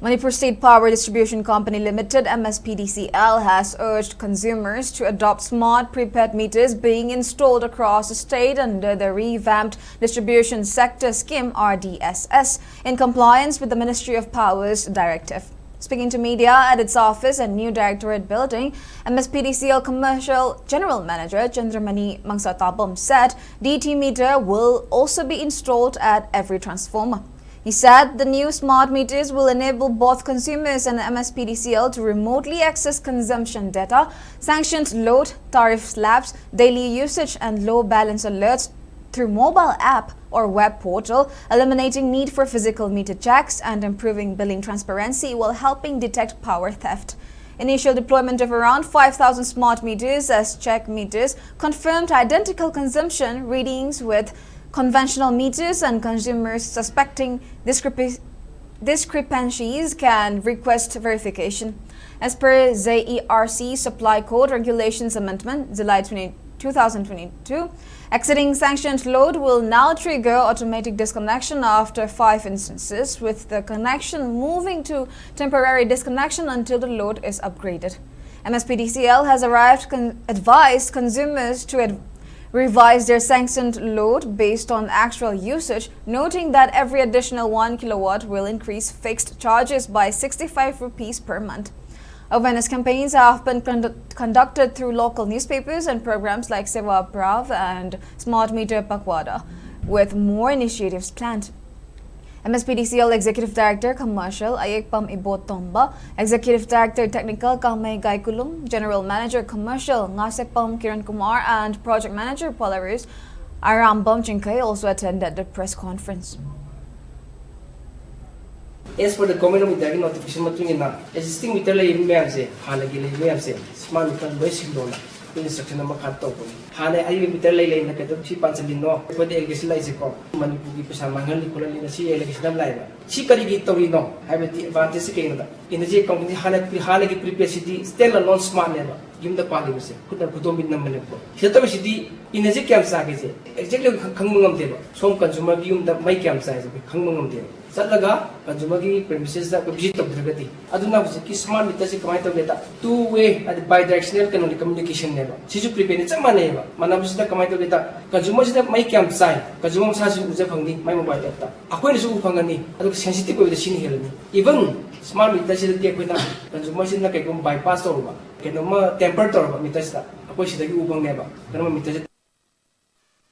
Manipur State Power Distribution Company Limited (Mspdcl) has urged consumers to adopt smart prepaid meters being installed across the state under the revamped Distribution Sector Scheme (Rdss) in compliance with the Ministry of Power's directive. Speaking to media at its office and new directorate building, Mspdcl Commercial General Manager Chandramani Mangsatabam said DT meter will also be installed at every transformer. He said the new smart meters will enable both consumers and Mspdcl to remotely access consumption data, sanctioned load, tariff slabs, daily usage and low balance alerts through mobile app or web portal, eliminating need for physical meter checks and improving billing transparency while helping detect power theft. Initial deployment of around 5,000 smart meters as check meters confirmed identical consumption readings with conventional meters, and consumers suspecting discrepancies can request verification. As per ZERC Supply Code Regulations Amendment, July 2022, exceeding sanctioned load will now trigger automatic disconnection after 5 instances, with the connection moving to temporary disconnection until the load is upgraded. Mspdcl has advised consumers to revise their sanctioned load based on actual usage, noting that every additional 1 kilowatt will increase fixed charges by 65 rupees per month. Awareness campaigns have been conducted through local newspapers and programs like Seva Brav and Smart Meter Pakwada, with more initiatives planned. Mspdcl Executive Director Commercial Ayekpam Ibotomba, Executive Director Technical Kamay Gaikulum, General Manager Commercial Ngasepam Kiran Kumar, and Project Manager Polaris Arambam Chinkay also attended the press conference. As for the government meter notification, existing meter smart meter basic instruction number Hana I meter lay na kato si Pansalino, pwede election lies ko. Manipuri pa sa manghal ni Kulali na si election live. Si Karigito Rino, I will the advantage si Canada. In the J company, Halaki prepare city, still alone smart never. Give the party was could not put on with number. Hilton city in a Zikam Sagi, exactly Kangmungam Deva. Some consumer give the my camp size of Kangmungam Deva. Satlaga, Kazumagi premises that visit of Dragati. I don't know if smart meters come out of data. Two-way at the bi-directional canonic communication never. Sisu prepare it's a maneva. Manabus the come out of data. Kazumos that my campsite. Kazumos has Uzapangni, my mobile data. Aquan is Upangani, I look sensitive with the scene here. Even smart meters is the equipment. Kazumos in the bypass over. Canoma tempered or meters. Aqua is the Upang never. Canoma meters.